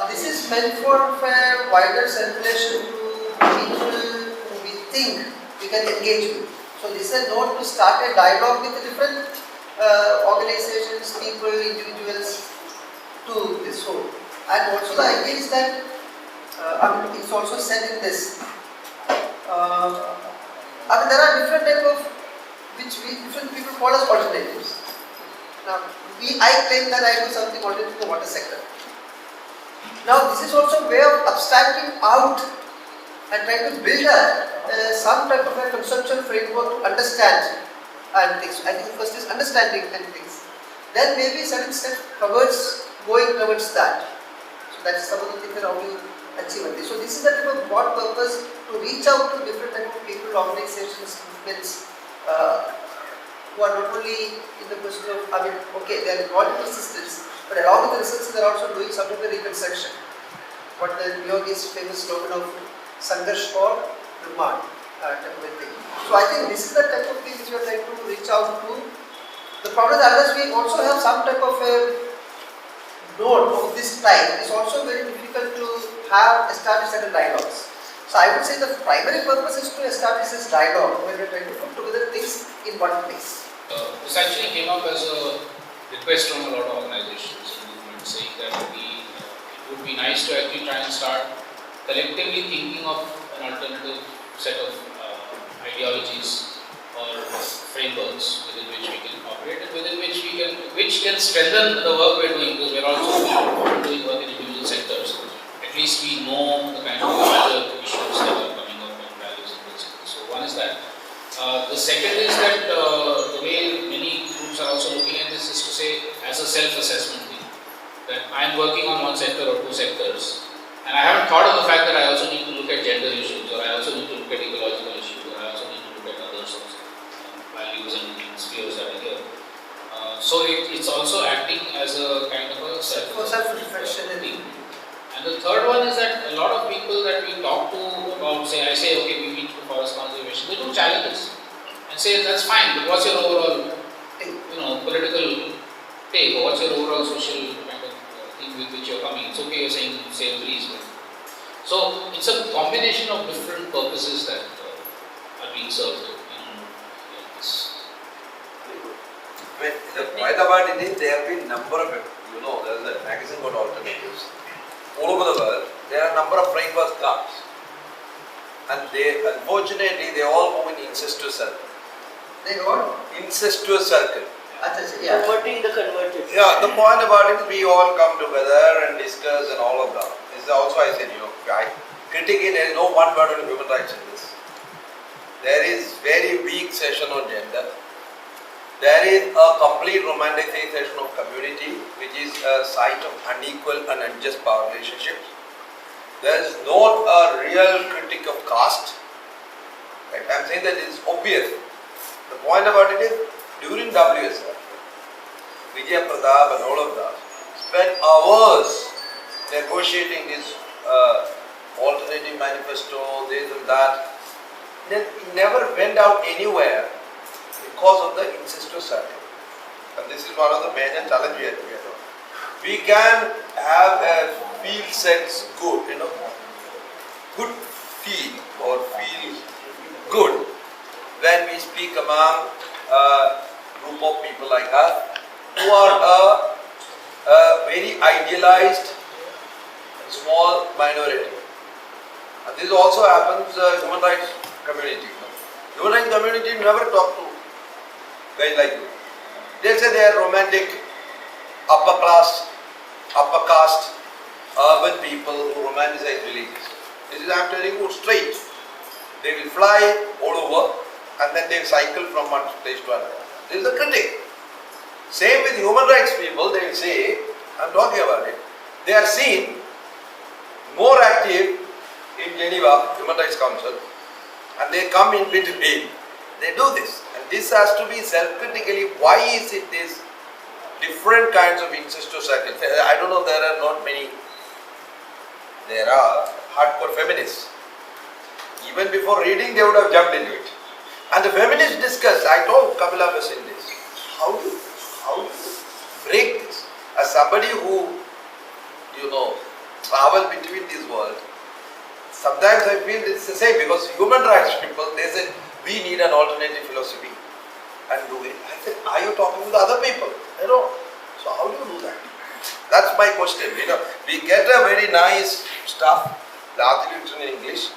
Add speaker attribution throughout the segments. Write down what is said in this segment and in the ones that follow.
Speaker 1: This is meant for a wider circulation to people who we think we can engage with. So this is a note to start a dialogue with different organizations, people, individuals to this whole. And also the idea is that, it's also said in this. There are different type of different people call as alternatives. Now, I claim that I do something alternative to the water sector. Now, this is also a way of abstracting out and trying to build some type of a conceptual framework to understand and things. I think first is understanding and things. Then maybe certain steps towards going towards that. So that's some of the things that how you achieve it. So this is a type of broad purpose to reach out to different type of people, organizations, movements, who are not only in the question of, okay, they are involved in the systems, but along with the research, they are also doing some of the reconstruction. What the Yogi's famous slogan of Sangarsh for Nirman type of a thing. So I think this is the type of thing which we are trying to reach out to. The problem is, unless we also have some type of a node of this type, it's also very difficult to establish certain dialogues. So I would say the primary purpose is to establish this dialogue where we are trying to put together things in one place.
Speaker 2: This actually came up as a request from a lot of organizations and movements saying that it would be nice to actually try and start collectively thinking of an alternative set of ideologies or frameworks within which we can operate and within which can strengthen the work we are doing, because we are also doing work in individual sectors. At least we know the kind of larger issues that are coming up and values and principles. So one is that. The second is that the way many groups are also looking at this is to say as a self-assessment thing, that I am working on one sector or two sectors, and I haven't thought of the fact that I also need to look at gender issues, or I also need to look at ecological issues, or I also need to look at other sorts of values and spheres that are here. So it's also acting as a kind of a
Speaker 1: self-reflection
Speaker 2: thing. And the third one is that a lot of people that we talk to about, I say, okay, we need to forest conservation, they do challenge us and say, that's fine, but what's your overall, political take, or what's your overall social kind of thing with which you're coming? It's okay, you're saying save trees, but so it's a combination of different purposes that are being served in this.
Speaker 3: The point about it is there have been number of, there's a magazine called Alternatives. All over the world, there are a number of framework clubs, and unfortunately, they all move in incestuous circle.
Speaker 1: They what?
Speaker 3: Incestuous circle.
Speaker 1: Yeah.
Speaker 4: Converting the converted.
Speaker 3: Yeah, the point about it is we all come together and discuss and all of that. This is also I said, critically there is no one word on human rights in this. There is very weak session on gender. There is a complete romanticization of community, which is a site of unequal and unjust power relationships. There is not a real critique of caste. Right? I am saying that it is obvious. The point about it is, during WSR, Vijay Pratap and all of that spent hours negotiating this alternative manifesto, this and that. Then it never went out anywhere because of the incestuous circle. And this is one of the major challenges we have. We can have a feel sense good, good feel or feel good when we speak among a group of people like us who are a very idealized small minority. And this also happens in the human rights community. Human rights community never talk to guys like you. They say they are romantic, upper caste, urban people who romanticize religions. This is, I am telling you straight. They will fly all over and then they will cycle from one place to another. This is a critic. Same with human rights people, they will say, I am talking about it, they are seen more active in Geneva, Human Rights Council, and they come in between. They do this. And this has to be self-critically, why is it this different kinds of incestuous circles? I don't know, there are not many. There are hardcore feminists. Even before reading, they would have jumped into it. And the feminists discussed, I told Kapila was in this, how do you break this? As somebody who, travel between these worlds, sometimes I feel it's the same because human rights people, they say we need an alternative philosophy and do it. I said, are you talking to the other people? So how do you do that? That's my question. We get a very nice stuff, largely written in English,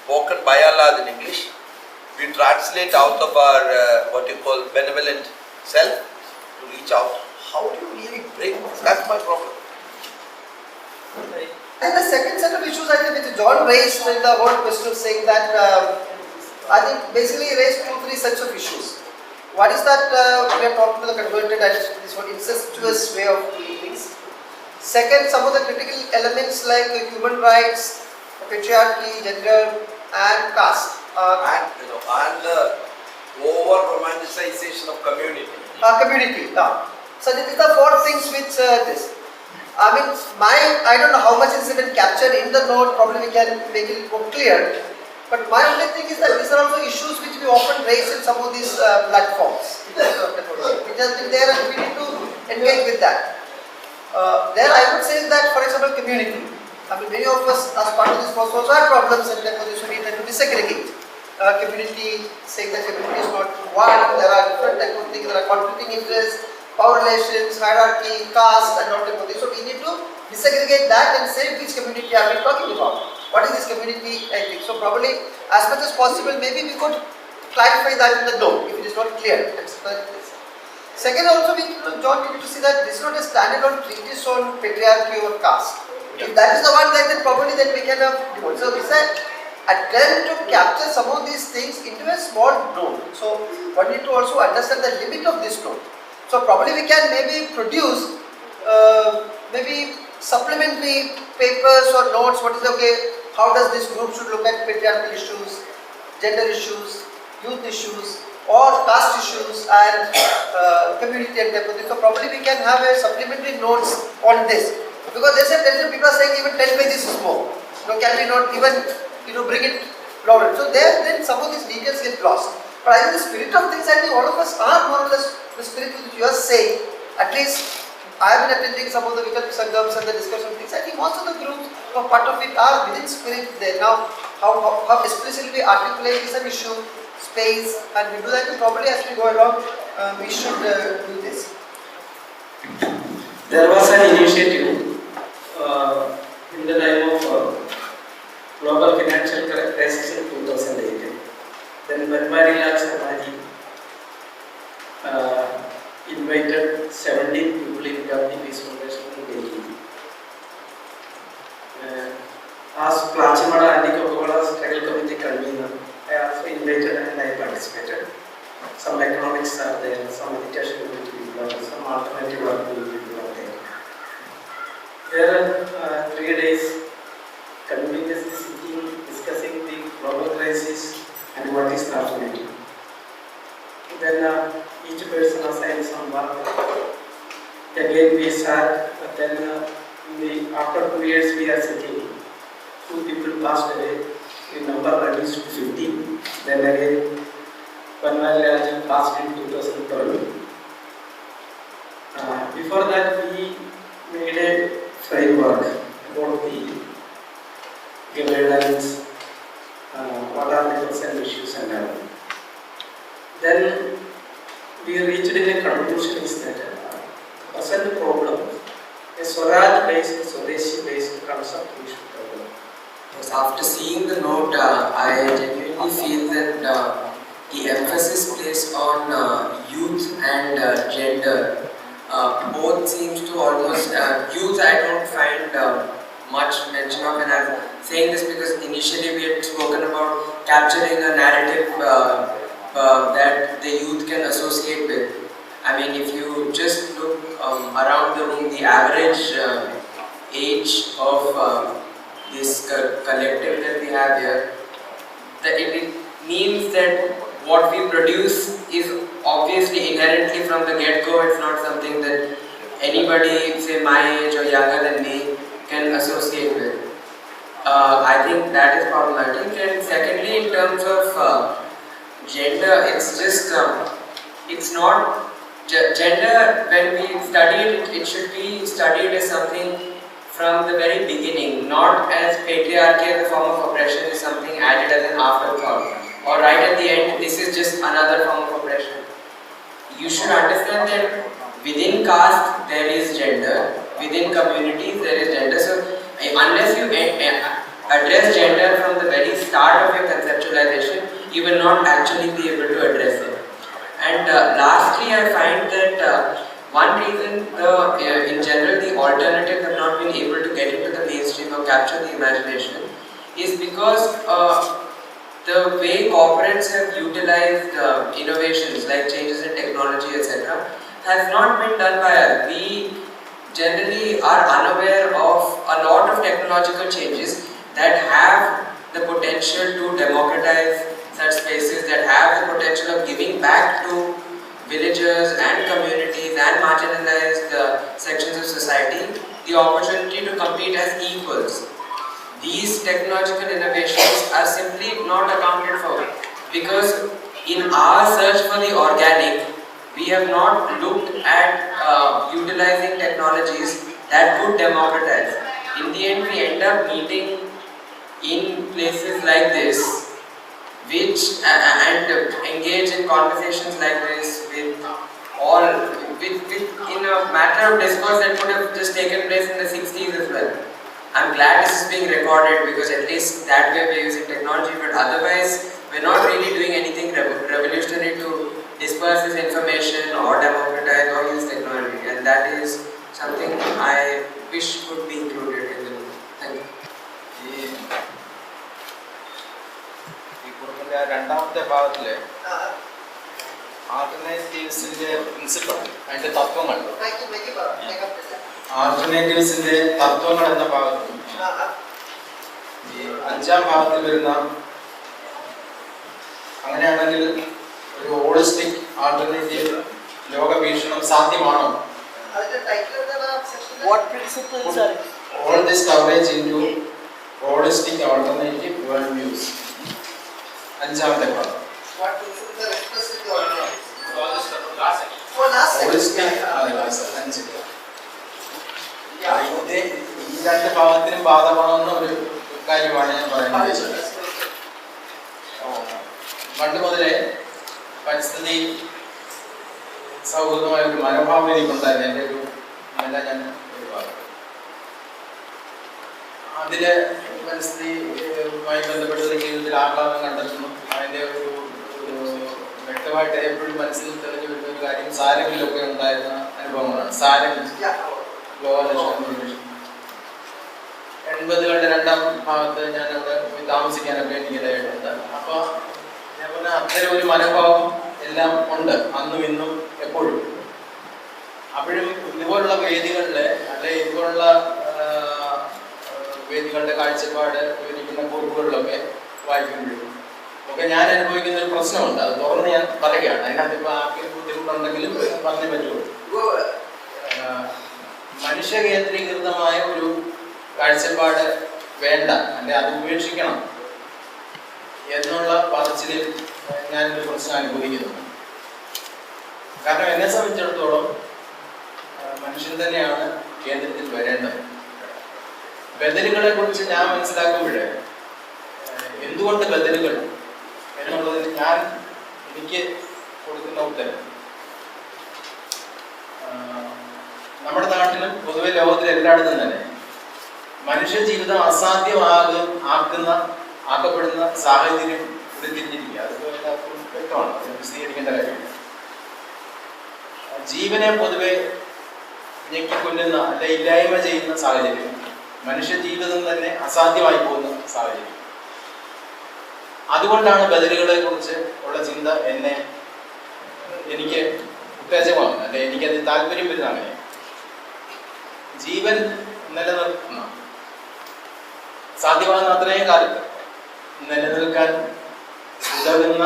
Speaker 3: spoken by and large in English. We translate out of our what you call benevolent self to reach out. How do you really bring this? That's my problem.
Speaker 1: And the second set of issues I think which John raised in the whole question of saying that I think basically he raised 2-3 sets of issues. One is that we are talking to the converted and this one incestuous way of doing things. Second, some of the critical elements like human rights, patriarchy, gender and caste.
Speaker 3: And the over romanticization of community.
Speaker 1: Community. So these are 4 things which this. I mean, I don't know how much is even captured in the note, probably we can make it more clear. But my only thing is that these are also issues which we often raise in some of these platforms. Which has been there and we need to engage with that. There I would say that, for example, community. I mean, many of us as part of this process also have problems and therefore we need to disaggregate. Community, saying that community is not one, there are different type of things, there are conflicting interests, power relations, hierarchy, caste and all type of things. So we need to disaggregate that and say which community are we talking about. What is this community I think. So probably as much as possible maybe we could clarify that in the note if it is not clear. Second also John, we need to see that this is not a standalone treatise on patriarchy or caste. If that is the one then probably then we can have devoted. So this is an attempt to capture some of these things into a small note. So one need to also understand the limit of this note. So probably we can maybe produce maybe supplementary papers or notes. What is how does this group should look at patriarchal issues, gender issues, youth issues or caste issues and community and type of thing. So probably we can have a supplementary notes on this. Because they said people are saying even 10 pages is more. Can we not even bring it longer? So there then some of these details get lost. But I think the spirit of things, I think all of us are more or less the spirit which you are saying. At least I have been attending some of the Vikalp Sangams and the discussion things. I think most of the groups, part of it are within spirit there. Now, how explicitly we articulate is an issue, space, and we do that. And probably as we go along, we should do this.
Speaker 4: There was an initiative in the time of global financial crisis in 2008. Then Banwarilal Sarmaji invited 17 people in Gandhi Peace Foundation to Delhi. As Plachimada Anti-Coca-Cola Struggle Committee convener, I also invited and I participated. Some economics are there, some education will be done, some alternative work will be done there. There are 3 days continuously sitting, discussing the global crisis and what is the alternative. Then each person assigned some work. Again we sat, but then after 2 years we are sitting. 2 people passed away, the number reduced to 15. Then again Banwarilal passed in 2012. Before that we made a framework about the guidelines, what are the concern issues and all. Then we reached in a conclusion is that present problem, a Swaraj based, Swadeshi based concept we should develop.
Speaker 5: Yes, after seeing the note, I genuinely feel that the emphasis placed on youth and gender both seems to almost youth I don't find much mention of, and I'm saying this because initially we had spoken about capturing a narrative that the youth can associate with. I mean, if you just look around the room, the average age of this collective that we have here, it means that what we produce is obviously inherently from the get-go. It's not something that anybody, say my age or younger than me, can associate with. I think that is problematic. And secondly, in terms of gender, it's just, it's not, gender when we study it, it should be studied as something from the very beginning, not as patriarchy as a form of oppression is something added as an afterthought, or right at the end, this is just another form of oppression. You should understand that within caste there is gender, within communities there is gender. So unless you address gender from the very start of your conceptualization, you will not actually be able to address it. And lastly, I find that one reason in general the alternatives have not been able to get into the mainstream or capture the imagination is because the way corporates have utilized innovations like changes in technology, etc., has not been done by us. We generally are unaware of a lot of technological changes that have the potential to democratize such spaces, that have the potential of giving back to villagers and communities and marginalized sections of society the opportunity to compete as equals. These technological innovations are simply not accounted for because in our search for the organic, we have not looked at utilizing technologies that would democratize. In the end, we end up meeting in places like this, which and engage in conversations like this with in a matter of discourse that could have just taken place in the 60s as well. I'm glad this is being recorded because at least that way we're using technology, but otherwise we're not really doing anything revolutionary to disperse this information or democratize or use technology, and that is something I wish could be included in the book. Thank you.
Speaker 6: ഈ കുറിപ്പിൻ്റെ രണ്ടാമത്തെ ഭാഗത്തിൽ ആൾട്ടർനേറ്റീവ്സിൻ്റെ principle, അതിൻ്റെ തത്വങ്ങൾ, ആൾട്ടർനേറ്റീവ്സിൻ്റെ തത്വങ്ങൾ എന്ന ഭാഗത്തും ഈ അഞ്ചാം ഭാഗത്തിൽ വരുന്ന അങ്ങനെയാണെങ്കിൽ ഒരു ഹോളിസ്റ്റിക് ആൾട്ടർനേറ്റീവ് ലോകവീക്ഷണം സാധ്യമാണോ? All this coverage into holistic alternative world views. അഞ്ചാമത്തെ ഭാഗം ഈ രണ്ട് ഭാഗത്തിനും ബാധകമാകുന്ന ഒരു കാര്യമാണ് ഞാൻ പറയാൻ ഉദ്ദേശിച്ചത്. പണ്ട് മുതലേ പരിസ്ഥിതി സൗഹൃദമായ ഒരു മനോഭാവം എനിക്കുണ്ടായിരുന്നു. എൻ്റെ ഒരു നല്ല ഞാൻ ഒഴിവാക്കും. അതില് പരിസ്ഥിതിയുമായി ബന്ധപ്പെട്ട ജീവിതത്തിൽ ആഹ്ലാദം കണ്ടെത്തുന്നു. അതിൻ്റെ ഒരു വ്യക്തമായിട്ട് എപ്പോഴും മനസ്സിൽ തെളിഞ്ഞു വരുന്ന ഒരു കാര്യം സാരംഗിലൊക്കെ ഉണ്ടായിരുന്ന അനുഭവങ്ങളാണ്. സാരംഗ് ലോകലക്ഷ്യം 80കളുടെ രണ്ടാം ഭാഗത്ത് ഞാനവിടെ പോയി താമസിക്കാനൊക്കെ എനിക്കിടയായിട്ടുണ്ട്. അപ്പോൾ ഞാൻ പറഞ്ഞ അത്തരം ഒരു മനോഭാവം എല്ലാം ഉണ്ട് അന്നും ഇന്നും എപ്പോഴും. അപ്പോഴും ഇതുപോലുള്ള വേദികളിൽ അല്ലെ ഇതുപോലുള്ള വേദികളുടെ കാഴ്ചപ്പാട് വിവരിക്കുന്ന കുറിപ്പുകളിലൊക്കെ വായിക്കുമ്പോഴും ഒക്കെ ഞാൻ അനുഭവിക്കുന്ന ഒരു പ്രശ്നമുണ്ട്. അത് തുറന്ന് ഞാൻ പറയുകയാണ്. അതിനകത്ത് ഇപ്പോൾ ആർക്കും ബുദ്ധിമുട്ടുണ്ടെങ്കിലും പറഞ്ഞേ പറ്റുള്ളൂ. മനുഷ്യ കേന്ദ്രീകൃതമായ ഒരു കാഴ്ചപ്പാട് വേണ്ട, അല്ലെ അത് ഉപേക്ഷിക്കണം എന്നുള്ള പറച്ചിലിൽ ഞാനൊരു പ്രശ്നം അനുഭവിക്കുന്നു. കാരണം എന്നെ സംബന്ധിച്ചിടത്തോളം മനുഷ്യൻ തന്നെയാണ് കേന്ദ്രത്തിൽ വരേണ്ടത്. ബദലുകളെ കുറിച്ച് ഞാൻ മനസ്സിലാക്കുമ്പോഴേ എന്തുകൊണ്ട് ബദലുകൾ എന്നുള്ളതിന് എനിക്ക് കൊടുക്കുന്ന ഉത്തരം നമ്മുടെ നാട്ടിലും പൊതുവെ ലോകത്തിൽ എല്ലായിടത്തും തന്നെ മനുഷ്യ ജീവിതം ആക്കപ്പെടുന്ന സാഹചര്യം ഉരുത്തിരിഞ്ഞിരിക്കുക. അത് എല്ലാവർക്കും വ്യക്തമാണ്, വിശദീകരിക്കേണ്ട കാര്യമില്ല. ജീവനെ പൊതുവെ ഞെക്കിക്കൊല്ലുന്ന അല്ലെ ഇല്ലായ്മ ചെയ്യുന്ന സാഹചര്യം, മനുഷ്യ ജീവിതം തന്നെ അസാധ്യമായി പോകുന്ന സാഹചര്യം. അതുകൊണ്ടാണ് ബദലുകളെ കുറിച്ച് ഉള്ള ചിന്ത എനിക്ക് ഉത്തേജകമാണ്, അല്ലെ എനിക്കത് താല്പര്യം വരുന്ന. അങ്ങനെ ജീവൻ നിലനിർത്തുന്ന സാധ്യമാകുന്ന അത്രയും കാലത്ത് നിലനിൽക്കാൻ ഉതകുന്ന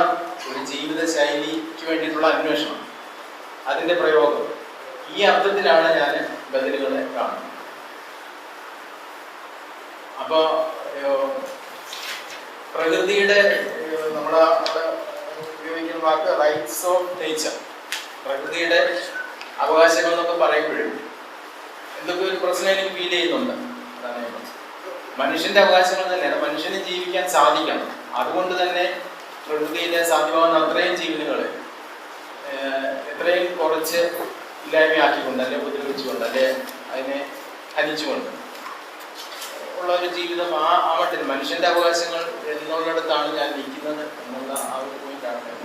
Speaker 6: ഒരു ജീവിത ശൈലിക്ക് വേണ്ടിയിട്ടുള്ള അന്വേഷണം, അതിൻ്റെ പ്രയോഗം, ഈ അർത്ഥത്തിലാണ് ഞാൻ ബദലുകളെ കാണുന്നത്. അപ്പോൾ പ്രകൃതിയുടെ നമ്മളെ ഉപയോഗിക്കുന്ന വാക്ക് റൈറ്റ്സ് ഓഫ് നേച്ചർ, പ്രകൃതിയുടെ അവകാശങ്ങൾ എന്നൊക്കെ പറയുമ്പോഴും എന്തൊക്കെ ഒരു പ്രശ്നം എനിക്ക് ഫീൽ ചെയ്യുന്നുണ്ട്. അതാണ് ഞാൻ പറഞ്ഞത്. മനുഷ്യന്റെ അവകാശങ്ങൾ തന്നെയാണ്, മനുഷ്യന് ജീവിക്കാൻ സാധിക്കണം. അതുകൊണ്ട് തന്നെ പ്രകൃതിയിലെ സാധ്യമാകുന്ന അത്രയും ജീവിതങ്ങൾ എത്രയും കുറച്ച് ഇല്ലായ്മയാക്കിക്കൊണ്ട്, അല്ലെ ഉപദ്രവിച്ചുകൊണ്ട്, അല്ലെ അതിനെ ഹനിച്ചുകൊണ്ട് ഉള്ള ഒരു ജീവിതം ആ മട്ടിൽ മനുഷ്യന്റെ അവകാശങ്ങൾ എന്നുള്ളിടത്താണ് ഞാൻ നിൽക്കുന്നത് എന്നുള്ള ആ ഒരു പോയിന്റാണ് ഞാൻ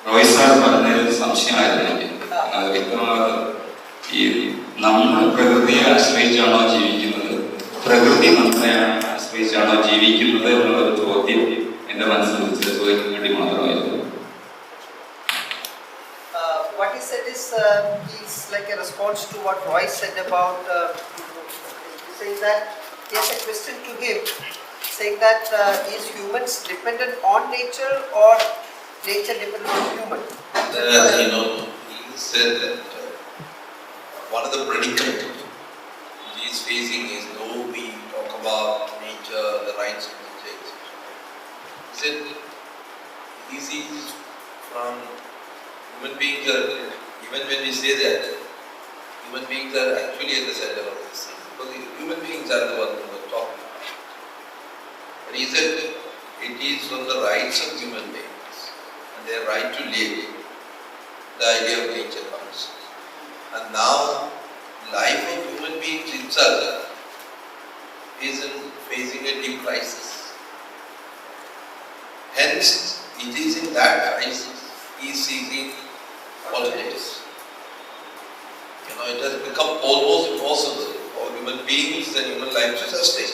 Speaker 7: റോയ് സാർ പറഞ്ഞൊരു സംശയമായിരുന്നു എനിക്ക് വ്യക്തമാകുന്നത്. ഈ നമ്മൾ പ്രകൃതിയെ ആശ്രയിച്ചാണോ ജീവിക്കുന്നത്, പ്രകൃതി നമ്മളെ ആശ്രയിച്ചാണോ ജീവിക്കുന്നത് എന്നുള്ളൊരു ചോദ്യം എന്റെ മനസ്സിൽ ചോദിക്കാൻ വേണ്ടി മാത്രമായിരുന്നു.
Speaker 1: What he said is like a response to what Roy said about saying that he has a question to him, saying that is humans dependent on nature or nature dependent on human?
Speaker 3: He said that one of the predicaments he is facing is though we talk about nature, the rights of nature, etc. He said he sees from human beings are, even when we say that, human beings are actually at the center of this thing. Because human beings are the ones who are talking. But he said it is from the rights of human beings and their right to live, the idea of nature comes. And now, life of human beings itself is facing a deep crisis. Hence, it is in that crisis he is seeking alternatives. It has become almost impossible for human beings and human life to sustain.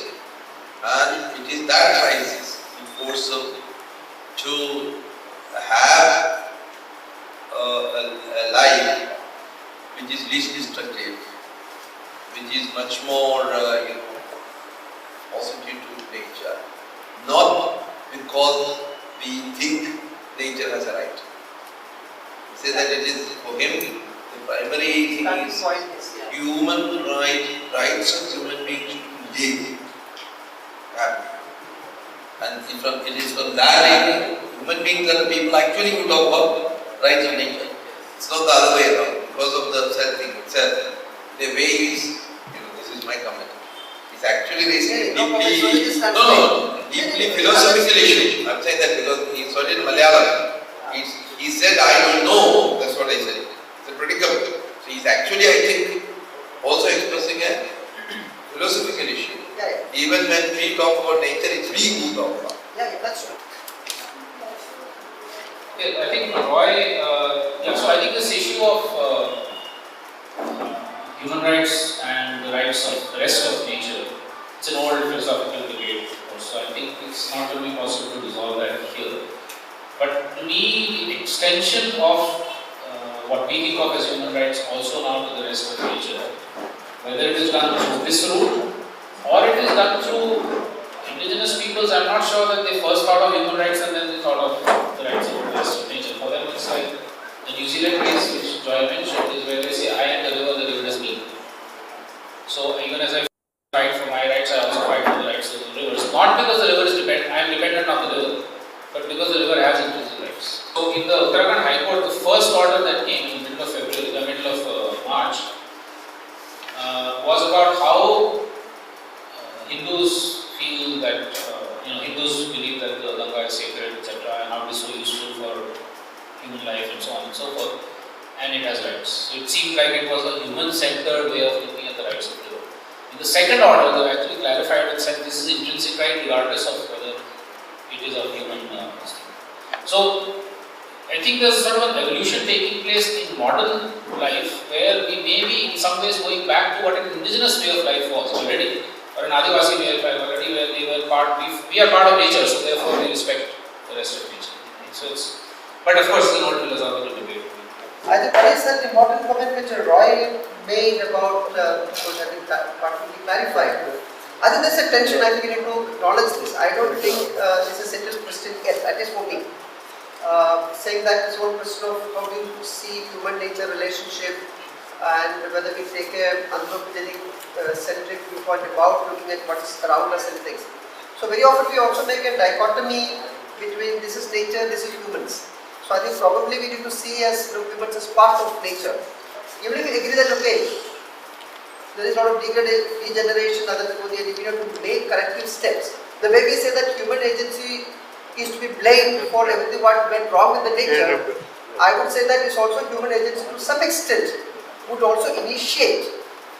Speaker 3: And it is that crisis that forces them to have a life which is least destructive, which is much more positive to nature. Not because we think nature has a right. He says that it is for him the primary thing is human rights of human beings to live happy. And it is from that angle, human beings are the people actually who talk about rights of nature. It's not the other way around. Because of the self-thing itself, the way is, this is my comment, it's actually raising a deeply philosophical issue. I'm saying that because he studied Malayalam. He said, I don't know, that's what I said. It's a predicament. So he's actually, I think, also expressing a philosophical issue.
Speaker 1: Yeah.
Speaker 3: Even when we talk about nature, it's we who talk about.
Speaker 1: Yeah, that's true.
Speaker 2: I think Roy, so I think this issue of human rights and the rights of the rest of nature, it's an old philosophical debate also. I think it's not going to be possible to resolve that here. But to me, the extension of what we think of as human rights also now to the rest of nature, whether it is done through this route or it is done through indigenous peoples, I'm not sure that they first thought of human rights and then they thought of the rights of the rest of nature. For them, it's like the New Zealand case, which Joy mentioned, is where they say, I am the river is me. So even as I fight for my rights, I also fight for the rights of the rivers. Not because the river is dependent, I am dependent on the river, but because the river has intrinsic rights. So in the Uttarakhand High Court, the first order that came in the middle of February, the middle of March, was about how Hindus feel that Hindus believe that the Ganga is sacred, etc., and how it is so useful for human life and so on and so forth, and it has rights. So it seemed like it was a human-centered way of looking at the rights of the river. In the second order, they actually clarified and said this is intrinsic right regardless of whether it is a human So I think there's sort of an evolution taking place in modern life where we may be in some ways going back to what an indigenous way of life was already, or an Adivasi way of life already, where we are part of nature, so therefore we respect the rest of nature. So but of course it's an old philosophical debate.
Speaker 1: I think that is an important comment which Roy made about, which I think partly clarified. I think there's a tension, I think we need to acknowledge this. I don't think this is settled question yet, that is for me. Saying that this whole question of how do you see human-nature relationship and whether we take a anthropogenic centric viewpoint about looking at what is around us and things. So very often we also make a dichotomy between this is nature, this is humans. So I think probably we need to see as humans as part of nature. even if you agree that okay, there is a lot of degeneration, and we have to make corrective steps. The way we say that human agency is to be blamed for everything what went wrong with the nature, I would say that it's also human agency to some extent would also initiate,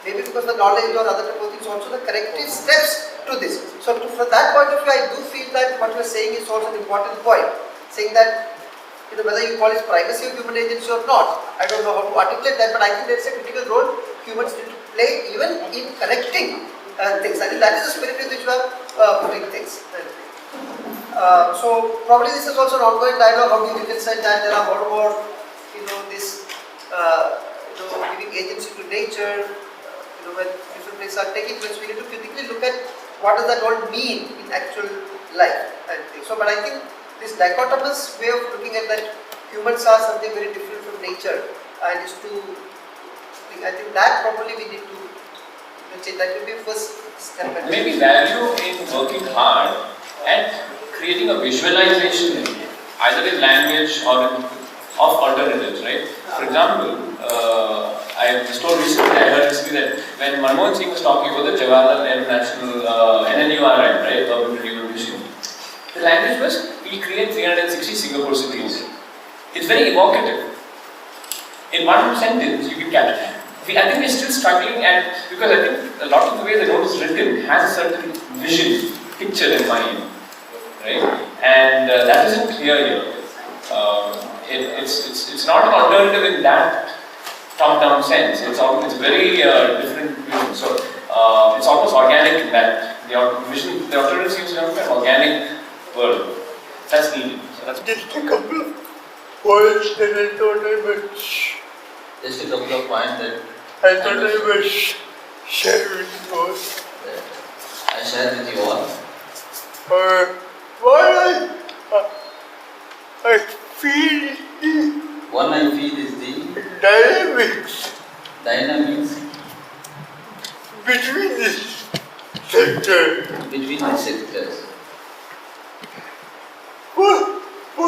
Speaker 1: maybe because the knowledge or other type of things, also the corrective steps to this. So from that point of view, I do feel that what you are saying is also an important point, saying that whether you call it primacy of human agency or not, I don't know how to articulate that, but I think there is a critical role humans need to play even in correcting things. I think that is the spirit in which we are putting things. So probably this is also an ongoing dialogue. How do you reconcile that? There are more this giving agency to nature. When different things are taking place, we need to critically look at what does that all mean in actual life. So, but I think this dichotomous way of looking at that humans are something very different from nature, and is to, I think that probably we need to change. That will be first step.
Speaker 8: Maybe value in working hard and creating a visualization, either in language or of alternatives, right? For example, I was told recently, I heard recently that when Manmohan Singh was talking about the Jawaharlal Nehru National NNURM, right, Urban Renewal Mission, the language was, we create 360 Singapore cities. It's very evocative. In one sentence, you can catch it. I think we're still struggling, and because I think a lot of the way the note is written has a certain vision, picture in mind, right? And that isn't clear here. It's not an alternative in that top-down sense. It's very different vision. So it's almost organic in that the alternative seems to have an organic world. That's needed. So that's
Speaker 9: just a couple of points that I thought I would.
Speaker 10: Just a couple of points that
Speaker 9: I thought I would share with you all.
Speaker 10: I share with you all.
Speaker 9: What I feel the
Speaker 10: One I feel is the
Speaker 9: dynamics
Speaker 10: dynamics
Speaker 9: between this sector.
Speaker 10: between the sectors.
Speaker 9: For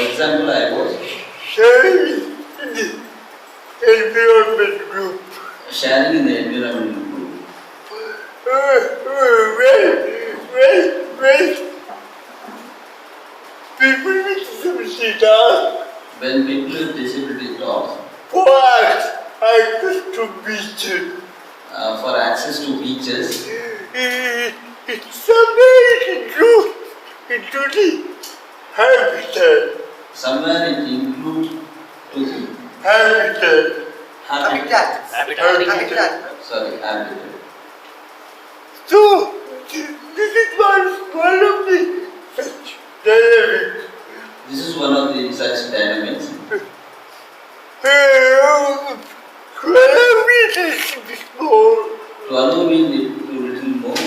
Speaker 9: example,
Speaker 10: I was
Speaker 9: sharing the environment group.
Speaker 10: sharing in the environmental group.
Speaker 9: People with disability talk
Speaker 10: When people with disability talk
Speaker 9: for access to beaches.
Speaker 10: for access to beaches,
Speaker 9: It's somewhere into the habitat.
Speaker 10: somewhere it includes to the
Speaker 9: Habitat.
Speaker 10: habitat.
Speaker 1: Habitat.
Speaker 10: Sorry, habitat.
Speaker 9: So, this is one of the such dynamics.
Speaker 10: This is one of the such dynamics. To allow me to little more.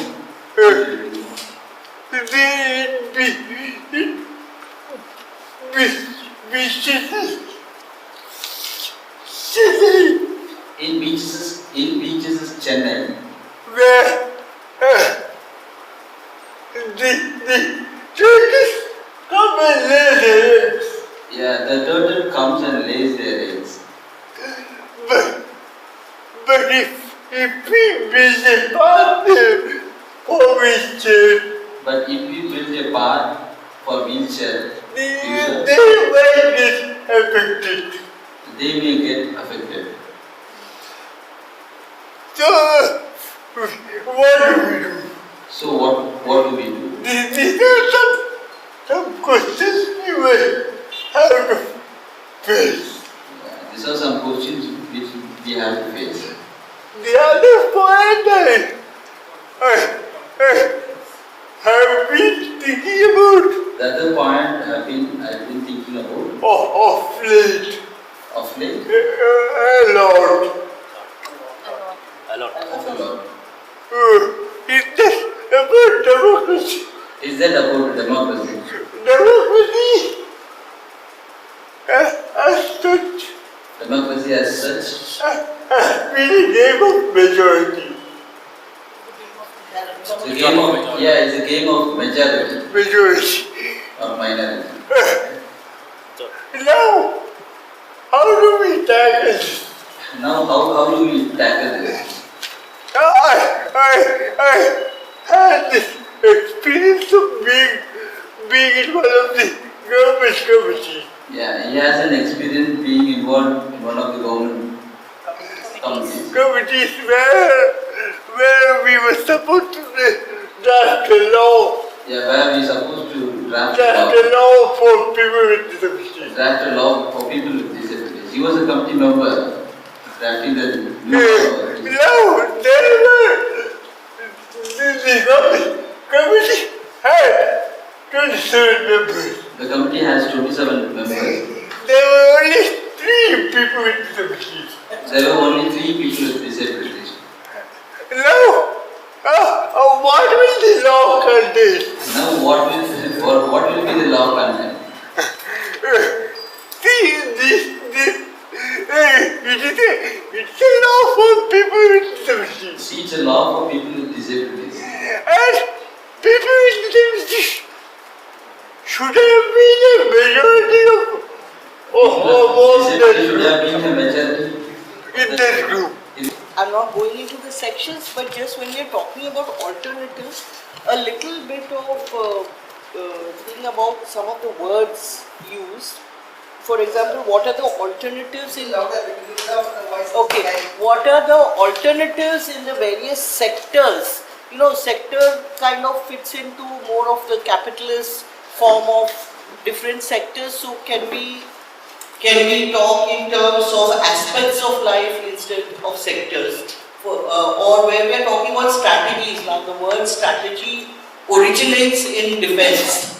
Speaker 10: In beaches is Chennai.
Speaker 9: Where the turtles come and lay their eggs.
Speaker 10: Yeah, the turtle comes and lays their eggs.
Speaker 9: But if we build a path there for wheelchair,
Speaker 10: But if we build a path for wheelchair users,
Speaker 9: they might get affected.
Speaker 10: they may get affected.
Speaker 9: So, what do we do?
Speaker 10: So what do we do?
Speaker 9: These are some questions we will have to face.
Speaker 10: These are some questions which we have to face.
Speaker 9: The other point I have been thinking about
Speaker 10: The other point I've been thinking about
Speaker 9: of late
Speaker 10: of late.
Speaker 9: a lot. It's just about democracy.
Speaker 10: Is that about democracy?
Speaker 9: Democracy as such
Speaker 10: Democracy as such
Speaker 9: has been a game of majority.
Speaker 10: it's a game of it's a game of majority
Speaker 9: Majority.
Speaker 10: or minority.
Speaker 9: Now, how do do we tackle this?
Speaker 10: Now, how do we tackle this?
Speaker 9: I had this experience of being in one of the government committees.
Speaker 10: Yeah, he has an experience being involved in one of the government committees.
Speaker 9: Committees where we were supposed to draft a law.
Speaker 10: Yeah, where we supposed to draft
Speaker 9: A law for people with disabilities.
Speaker 10: draft a law for people with disabilities. He was a committee member drafting the new law.
Speaker 9: No, there were the committee had 27 members.
Speaker 10: The committee has 27 members.
Speaker 9: There were only 3 people with disabilities.
Speaker 10: There were only 3 people with disabilities.
Speaker 9: No, what will the law contain?
Speaker 10: Now, what will be the law content?
Speaker 9: See, it's a law for people with disabilities.
Speaker 10: See, it's a law for people with disabilities.
Speaker 9: And people with disabilities should have been a majority
Speaker 10: Disabilities should have been a majority
Speaker 9: in that group.
Speaker 11: I'm not going into the sections, but just when we're talking about alternatives, a little bit of thing about some of the words used. For example, what are the alternatives in okay? What are the alternatives in the various sectors? You know, sector kind of fits into more of the capitalist form of different sectors. So can we talk in terms of aspects of life instead of sectors? Or where we are talking about strategies, now the word strategy originates in defense.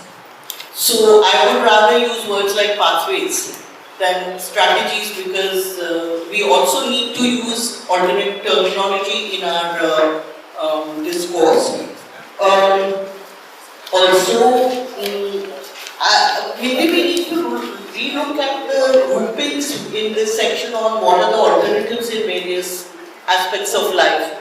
Speaker 11: So I would rather use words like pathways than strategies, because we also need to use alternate terminology in our discourse. Also, maybe we need to relook at the groupings in this section on what are the alternatives in various aspects of life.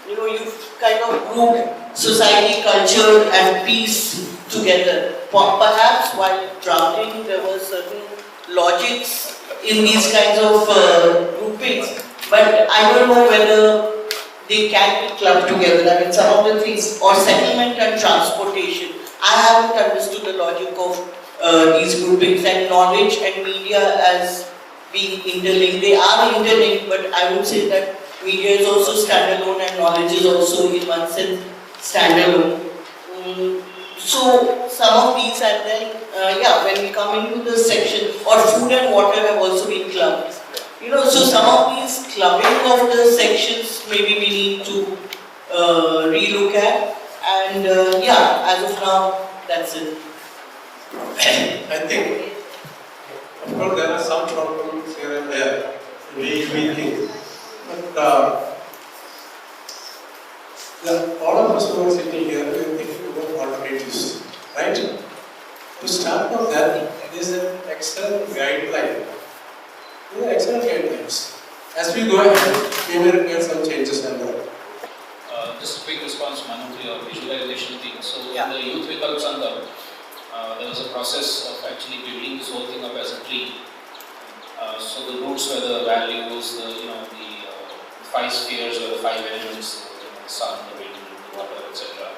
Speaker 11: You know, you've kind of grouped society, culture and peace together. Perhaps while drafting there were certain logics in these kinds of groupings, but I don't know whether they can be clubbed together. I mean, some of the things, or settlement and transportation, I haven't understood the logic of these groupings, and knowledge and media as being interlinked. They are interlinked, but I would say that media is also standalone and knowledge is also in one sense standalone. So some of these, and then when we come into the section, or food and water have also been clubbed. You know, so some of these clubbing of the sections maybe we need to relook at, and as of now, that's it.
Speaker 12: I think, of course, there are some shortcomings here and there, we think, but all of us who are sitting here, we are thinking about alternatives, right? To start from that, there is an excellent guideline. There are excellent guidelines. As we go ahead, we may require some changes and all.
Speaker 2: Just a quick response, Manu, to your visualization thing. So in the Youth Vikalp Sangam, there was a process of actually building this whole thing up as a tree. So the roots were the values, the 5 spheres were the 5 elements, the sun, the wind, the water, etc.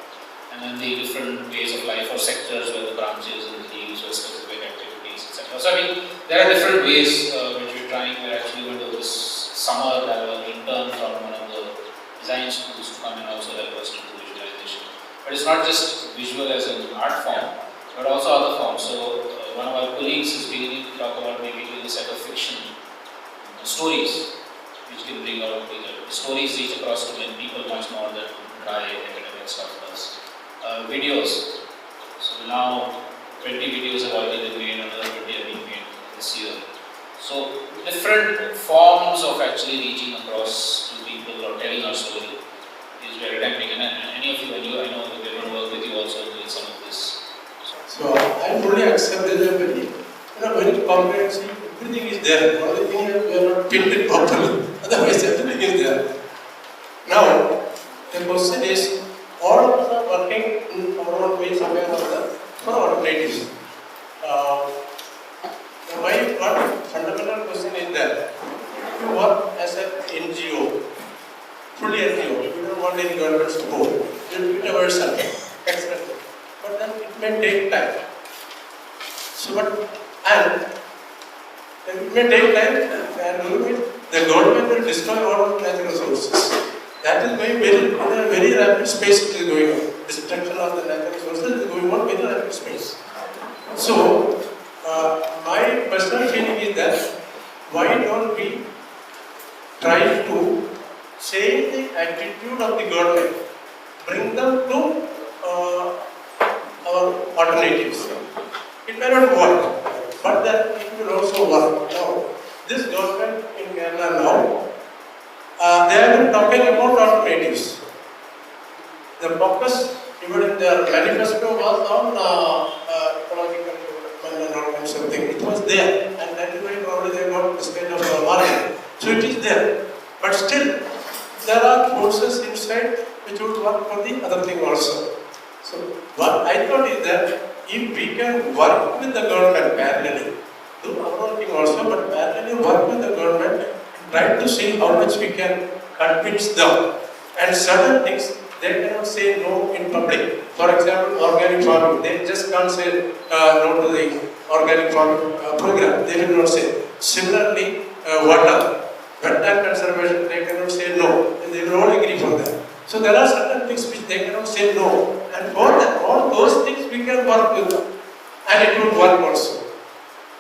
Speaker 2: And then the different ways of life or sectors were the branches and the leaves were specific activities, etc. So I mean, there are different ways which we're trying. We're actually going to this summer have an intern from one of the design schools to come and also help us to do visualization. But it's not just visual as an art form, but also other forms. So one of our colleagues is beginning to talk about maybe doing a set of fiction stories which can bring out the stories reach across to many people much more than dry academic stuff does. Videos. So now 20 videos have already been made, another 20 have been made this year. So different forms of actually reaching across to people or telling our story is very tempting. And any of you, I know that we're going to work with you also doing some of this.
Speaker 12: So I fully accept this everybody. Very comprehensive, everything is there. The only thing is we are not built it properly. Otherwise, everything is there. Now, the question is, all of us are working in our own way somewhere or other for alternatives. My fundamental question may take time. So, and it may take time, and the government will destroy all natural resources. That is going in a very rapid space. It is going on. Destruction of the natural resources is going on in a rapid space. So, my personal feeling is that why don't we try to change the attitude of the government, bring them to our alternatives. It may not work, but then it will also work. Now, this government in Kerala now, they have been talking about alternatives. The focus, even in their manifesto, was on ecological development and all kinds of things. It was there, and that is why probably they got this kind of margin. So it is there, but still there are forces inside which would work for the other thing also. So what I thought is that if we can work with the government parallelly, do our own thing also, but parallelly work with the government, try to see how much we can convince them. And certain things they cannot say no in public. For example, organic farming, they just can't say no to the organic farming program. They will not say. Similarly, water, wetland conservation, they cannot say no, and they will all agree for that. So there are certain things which they cannot say no, and for that, all those things we can work with them, and it will work also.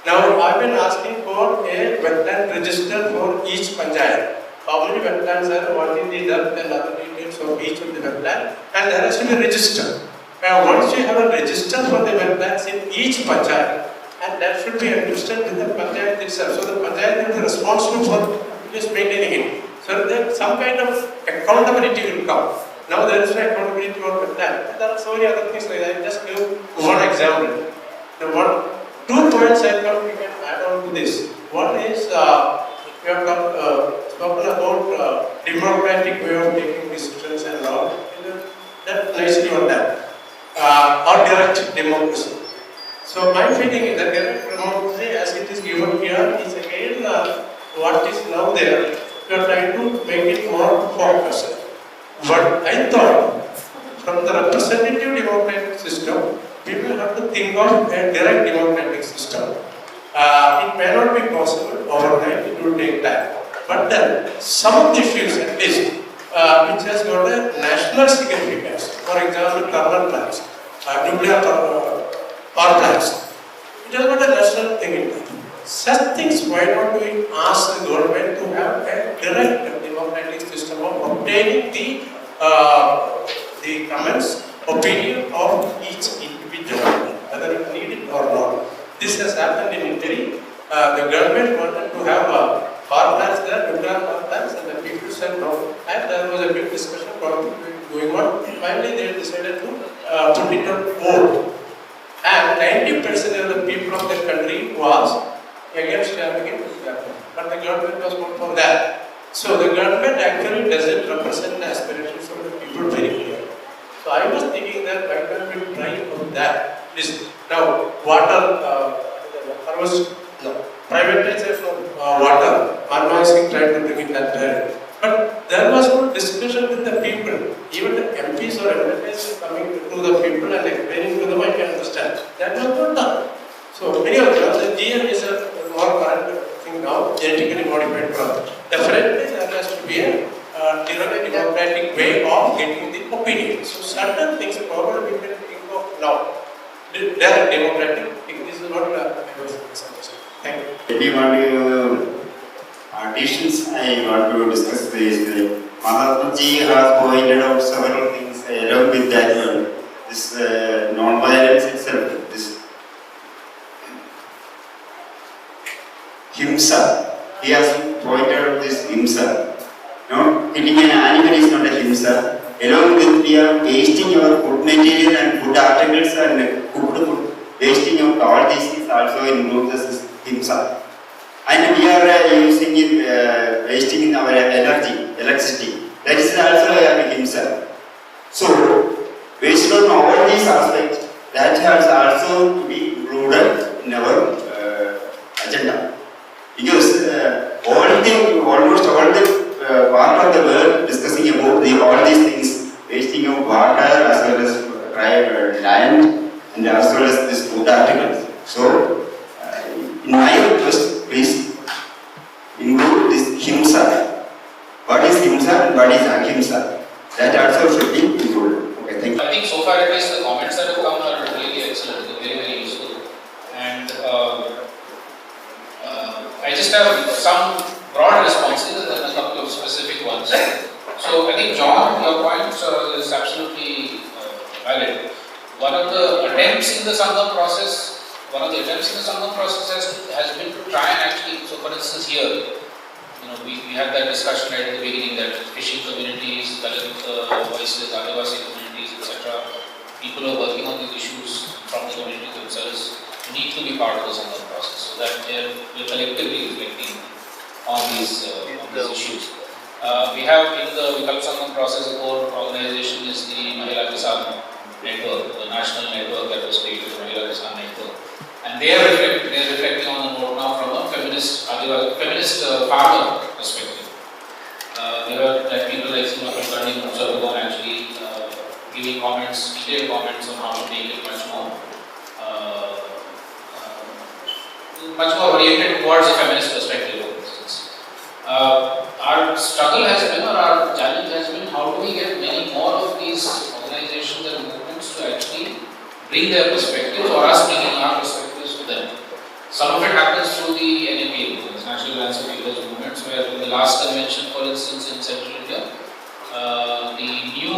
Speaker 12: Now, I've been asking for a wetland register for each panchayat. How many wetlands are, what is the depth and other details of each of the wetland, and there has to be a register. Once you have a register for the wetlands in each panchayat, and that should be understood with the panchayat itself. So the panchayat is responsible for just maintaining it. So that some kind of accountability will come. Now there is no accountability for wetland. There are so many other things like that. I just give one example. The 2 points I thought we can add on to this. One is we have spoken about democratic way of taking decisions and all. That nicely on that. Or direct democracy. So my feeling is that direct democracy, as it is given here, is again what is now there. We are trying to make it more focused. But I thought, from the representative democratic system, we will have to think of a direct democratic system. It may not be possible overnight, it will take time. But then, some of the issues at least, which has got a national significance, for example, thermal plants, nuclear power plants, it has got a national thing in it. Such things, why not we ask the government to have a direct democratic system of obtaining the comments, opinion of each individual, whether it needed or not. This has happened in Italy. The government wanted to have power plants there, nuclear power plants, and the people said no. And there was a big discussion going on. Finally, they decided to put it on hold. And 90% of the people of the country was against having it, but the government was not for that. So the government actually doesn't represent the aspirations of the people very clearly. So I was thinking that why don't we try on that? Now, water, privatization of water, Manmohan Singh tried to bring it that way. But there was no discussion with the people. Even the MPs or MLAs coming to the people and explaining to them, I can understand. That was not done. So many of them, the GM is a more current thing now, genetically modified crop. Definitely there has to be a democratic way of getting the opinion. So certain things probably we can think of now. They are democratic. This is what I was suggesting. Thank you.
Speaker 13: Anyone additions I want to discuss this. Mahatma Ji has pointed out several things along with that one. This non-violence itself, this himsa. He has pointed out this himsa. No, killing an animal is not a himsa. Along with we are wasting our food material and food articles and cooked food, wasting of all these things also includes this himsa. And we are using it, wasting in our energy, electricity. That is also a himsa. So, based on all these aspects, that has also to be included in our agenda. Because almost all the part of the world discussing about all these things, wasting of water as well as land, and as well as this food articles. So, in my request, please include this himsa. What is himsa and what is ahimsa? That also should be included. Okay, thank you.
Speaker 2: I think so far at least the comments that have come are really excellent, very, very useful. And I just have some broad responses and then a couple of specific ones. So I think John, your point is absolutely valid. One of the attempts in the Sangam process has been to try and actually, so for instance here, we had that discussion right at the beginning that fishing communities, Dalit voices, Adivasi communities, etc., people who are working on these issues from the community themselves need to be part of the Sangam process, so that we're collectively reflecting on these issues. We have in the Vikalp Sangam process, the core organization is the Mahila Kisan Network, the national network that was created, the Mahila Kisan Network. And they are reflecting on the note now from a feminist farmer perspective. There are people like Sima Kulkarni Musa actually giving comments, detailed comments on how to make it much more oriented towards a feminist perspective, for instance. Our struggle has been, or our challenge has been, how do we get many more of these organizations and movements to actually bring their perspectives, or us bringing our perspectives to them. Some of it happens through the NAP, the National Landscape Village movements, where in the last convention, for instance, in Central India, the new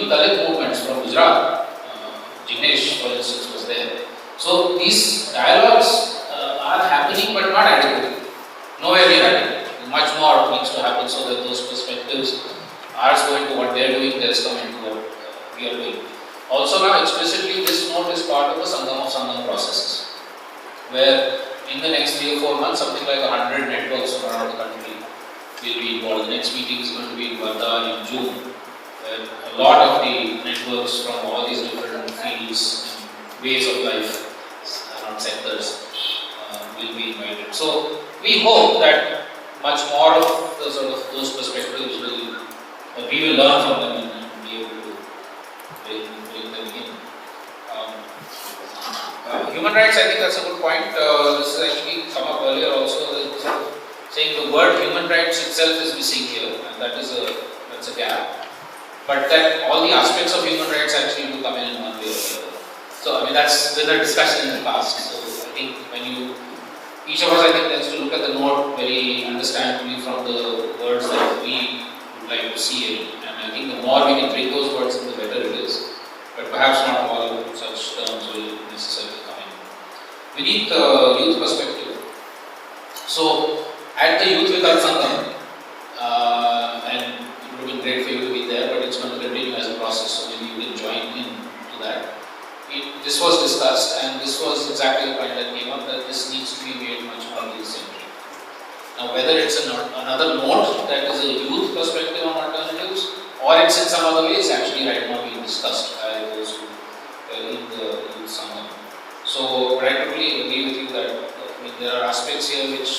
Speaker 2: Dalit movements from Gujarat, Jignesh, for instance, was there. So these dialogues are happening, but not adequately. Nowhere near adequate. Much more needs to happen so that those perspectives, ours go into what they are doing, theirs come into what we are doing. Also now explicitly this note is part of the Sangam of Sangam processes, where in the next 3 or 4 months something like 100 networks from around the country will be involved. The next meeting is going to be in Varda in June, where a lot of the networks from all these different fields and ways of life and sectors will be invited. So we hope that much more of the sort of those perspectives we will learn from them and be able to bring them in. Human rights, I think that's a good point. This has actually come up earlier also. Saying the word human rights itself is missing here, and that's a gap. But that all the aspects of human rights actually do come in one way or the other. So I mean that's been a discussion in the past. So I think each of us I think tends to look at the note very understandably from the words that we would like to see it. And I think the more we can bring those words in, the better it is. But perhaps not all such terms will necessarily come in. We need the youth perspective. So at the Youth Vikalp Sangam, and it would have been great for you to be there, but it's going to continue as a process, so maybe you can join in to that. This was discussed, and this was exactly the point that came up, that this needs to be made much more youth-centric. Now, whether it's another note that is a youth perspective on alternatives, or it's in some other ways actually right now being discussed by those who in the youth Sangam. So, I totally agree with you that there are aspects here which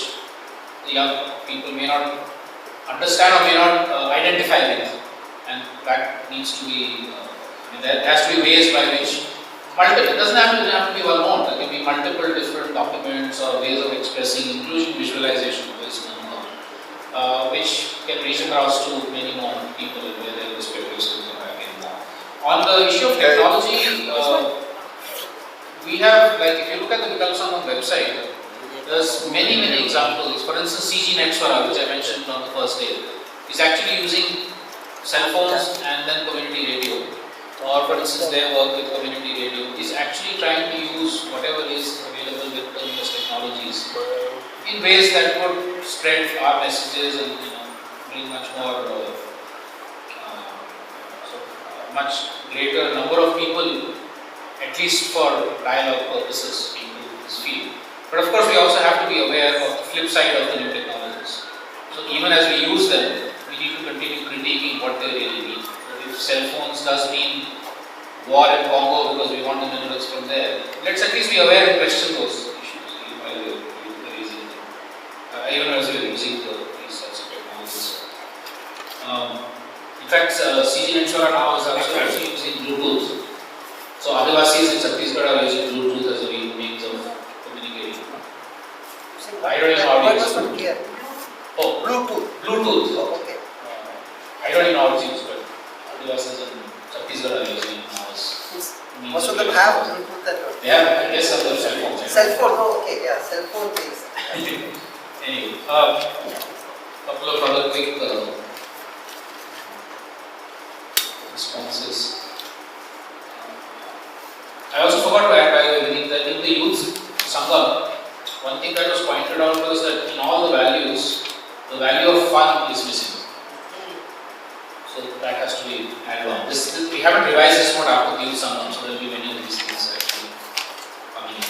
Speaker 2: the young people may not understand or may not identify with, and that needs to be, there has to be ways by which it doesn't have to be one note. There can be multiple different documents or ways of expressing, including visualization, which can reach across to many more people where their perspectives can come back in. On the issue of technology, we have, like if you look at the Vikalp Sangam website, there's many examples. For instance, CG Netswara, which I mentioned on the first day, is actually using cell phones and then community radio. Or for instance, their work with community radio is actually trying to use whatever is available with the newest technologies in ways that would spread our messages and bring much more, much greater number of people, at least for dialogue purposes, into this field. But of course, we also have to be aware of the flip side of the new technologies. So even as we use them, we need to continue critiquing what they really mean. If cell phones does mean war in Congo because we want the minerals from there, let's at least be aware and question those issues even as we are using these sorts of technologies. In fact, CG Netswara now is also actually using Bluetooth So Adivasis in Chhattisgarh are using Bluetooth as a means of communicating. I don't even know how to use it. Oh, Bluetooth.
Speaker 1: Oh, okay.
Speaker 2: I don't even know how to use it, but Adivasis in Chhattisgarh are using it now as means
Speaker 1: Most of
Speaker 2: of
Speaker 1: them have Bluetooth and
Speaker 2: yeah, I guess some of them cell phones.
Speaker 1: cell phone. Oh, okay, yeah, cell phone based.
Speaker 2: Anyway, couple of other quick responses. I also forgot to add, by the way, that in the youth Sangam, one thing that was pointed out was that in all the values, the value of fun is missing. So that has to be added on. We haven't revised this note after the youth Sangam, so there will be many of these things actually coming in.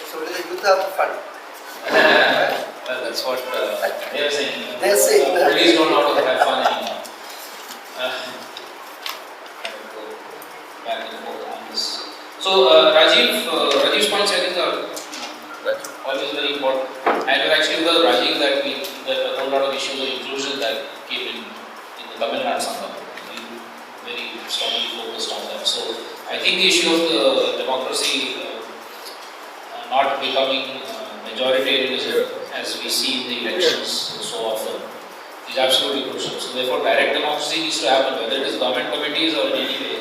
Speaker 1: So will the youth have fun?
Speaker 2: Well, that's what they are saying.
Speaker 1: They are saying that.
Speaker 2: Oldies don't know how to have fun anymore. Back and forth on this. So Rajiv's points I think are always very important. And it was actually with Rajiv that a whole lot of issues of inclusion that came in the Tamil Nadu Sangam. We very strongly focused on that. So I think the issue of the democracy not becoming majoritarianism as we see in the elections so often is absolutely crucial. So therefore direct democracy needs to happen, whether it is government committees or in any way.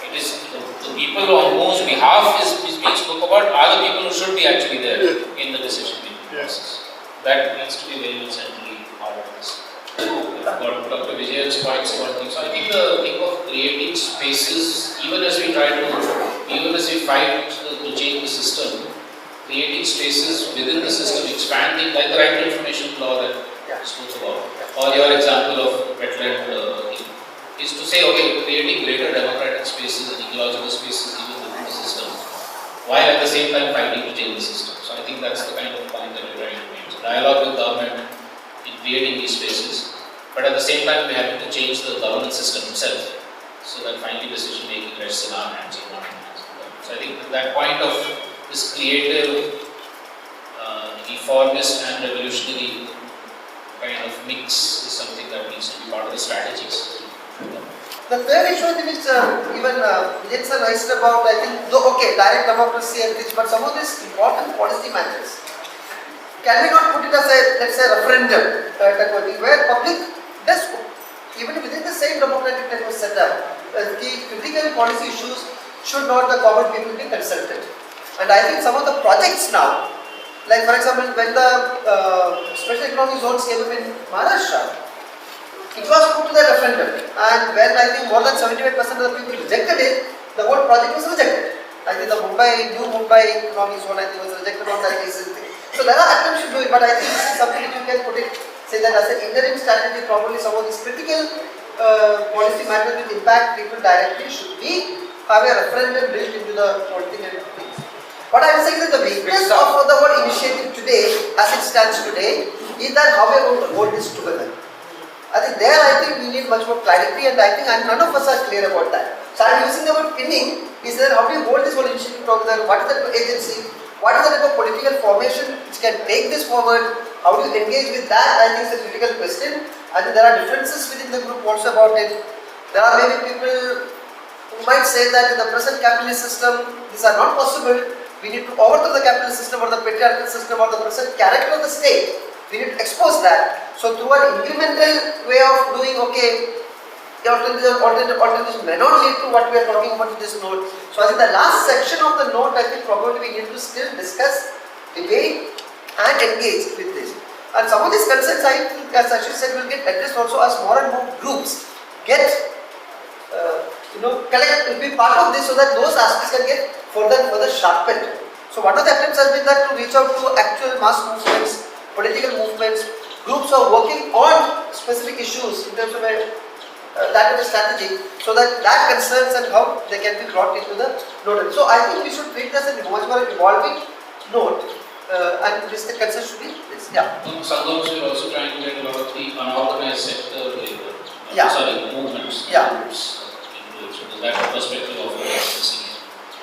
Speaker 2: It is the people on whose behalf is being spoken about are the people who should be actually there in the decision making process. That needs to be very much centrally part of this. Got Dr. Vijay's points about things. So I think the thing of creating spaces, even as we fight to change the system, creating spaces within the system, expanding, like the right to information law that I spoke about, or your example of wetland thing, is to say, okay, creating greater democratic spaces and ecological spaces even within the system, while at the same time fighting to change the system. So I think that's the kind of point that we're trying to make. So dialogue with government in creating these spaces, but at the same time we're having to change the governance system itself, so that finally decision making rests in our hands and not in the hands of the government. So I think that point of this creative, reformist and revolutionary kind of mix is something that needs to be part of the strategies.
Speaker 1: The third issue I think which even Vijay sir raised about, I think, though okay, direct democracy and things, but some of these important policy matters, can we not put it as a, let's say, referendum where public does, even within the same democratic that was set up, the critical policy issues should not the common people be consulted. And I think some of the projects now, like for example, when the special economic zones came up in Maharashtra, it was put to the referendum, and when I think more than 75% of the people rejected it, the whole project was rejected. I think the new Mumbai economic zone, I think, was rejected on that basis. So there are attempts to do it, but I think this is something that you can put it, say that as an interim strategy, probably some of these critical policy matters which impact people directly should have a referendum built into the whole thing and things. What I am saying is that the weakness of the whole initiative today, as it stands today, is that how we are going to hold this together. I think we need much more clarity, and I think none of us are clear about that. So I am using the word pinning, is that how do you hold this whole initiative together, what is the agency, what is the type of political formation which can take this forward, how do you engage with that, I think is a critical question. I think there are differences within the group also about it. There are maybe people who might say that in the present capitalist system, these are not possible. We need to overthrow the capitalist system or the patriarchal system or the present character of the state. We need to expose that. So through an incremental way of doing, okay, the alternatives may not lead to what we are talking about in this note. So I think the last section of the note, I think probably we need to still discuss, debate and engage with this. And some of these concerns, I think, as Ashish said, will get addressed also as more and more groups get, will be part of this, so that those aspects can get further sharpened. So one of the attempts has been that to reach out to actual mass movements, political movements, groups who are working on specific issues in terms of that is a strategy, so that concerns and how they can be brought into the note. So I think we should treat this as a much more evolving note, and this the concern should be this. Yeah.
Speaker 2: Sangams will also try to get a lot of the unorganized sector labor. Movements.
Speaker 1: Yeah.
Speaker 2: So that perspective of the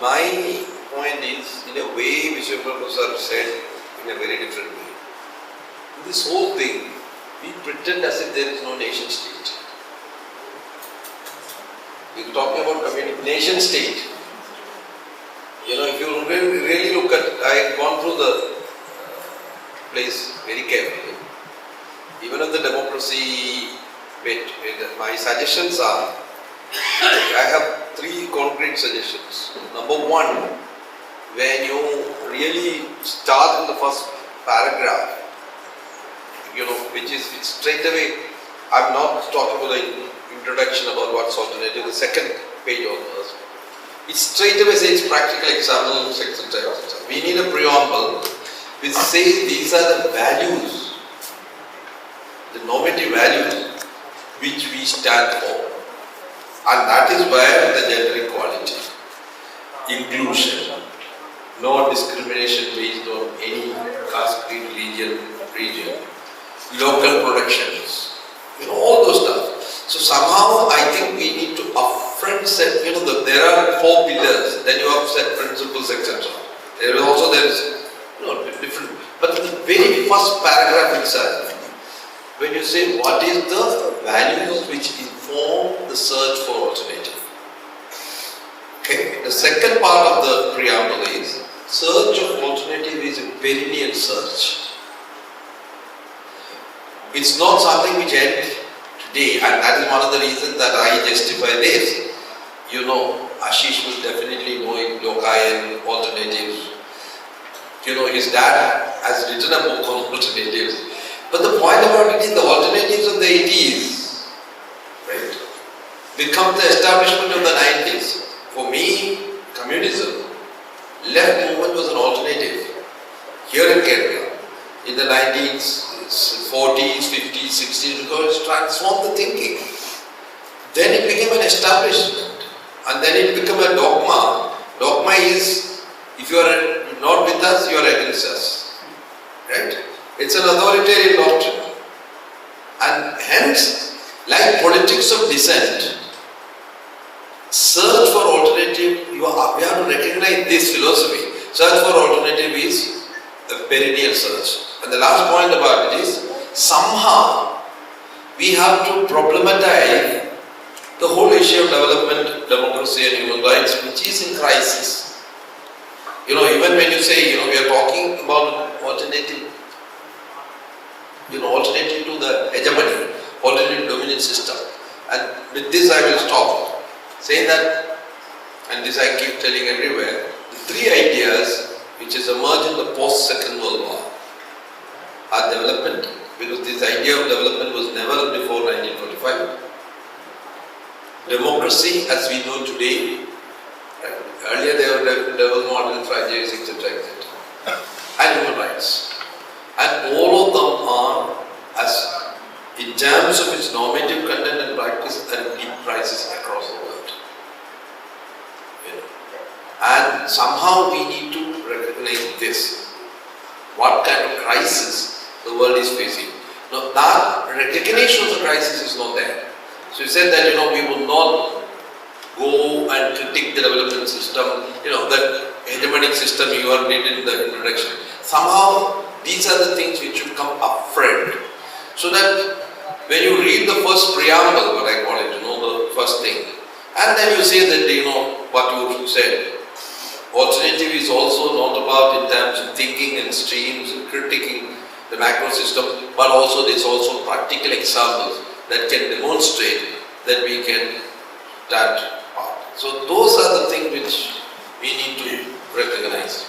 Speaker 3: My point is, in a way, Vishwaprabhu sir said in a very different way. This whole thing, we pretend as if there is no nation state. We are talking about nation state. really look at, I've gone through the place very carefully. Even of the democracy bit, my suggestions are, I have 3 concrete suggestions. Number 1, when you really start in the first paragraph, which straight away, I'm not talking about the introduction about what's alternative, the second page almost. It straight away says practical examples, etc. We need a preamble which says these are the values, the normative values which we stand for. And that is where the gender equality, inclusion, no discrimination based on any caste, creed, region, local productions, all those stuff. So somehow I think we need to upfront set, there are 4 pillars, then you have set principles, etc. There is different, but in the very first paragraph itself, when you say what is the values which inform the search for alternative. Okay, the second part of the preamble is search of alternative is a perennial search. It's not something which ends today, and that is one of the reasons that I justify this. Ashish will definitely know in Lokayan alternatives. His dad has written a book on alternatives. But the point about it is the alternatives of the 80s, right, become the establishment of the 90s. For me, communism, left movement was an alternative here in Kerala in the 1940s, 50s, 60s, because it transformed the thinking. Then it became an establishment, and then it became a dogma. Dogma is, if you are not with us, you are against us, right? It's an authoritarian doctrine, and hence, like politics of dissent, search for alternative, we have to recognize this philosophy. Search for alternative is a perennial search. And the last point about it is, somehow we have to problematize the whole issue of development, democracy and human rights, which is in crisis. Even when you say, we are talking about alternative, alternative to the hegemony, alternative dominant system. And with this I will stop. Saying that, and this I keep telling everywhere, the 3 ideas which has emerged in the post-Second World War are development, because this idea of development was never before 1945. Democracy as we know today, right? Earlier there was modern fragility, etc., etc. And human rights. And all of them are, as in terms of its normative content and practice, at a deep crisis across the world. And somehow we need to recognize this. What kind of crisis the world is facing. Now that recognition of the crisis is not there. So you said that we will not go and critique the development system, that hegemonic system you are did in the introduction. Somehow these are the things which should come up front. So that when you read the first preamble, what I call it, the first thing, and then you say that, what you said, alternative is also not about in terms of thinking and streams and critiquing the macro system, but also there's also practical examples that can demonstrate that we can stand apart. So those are the things which we need to recognize.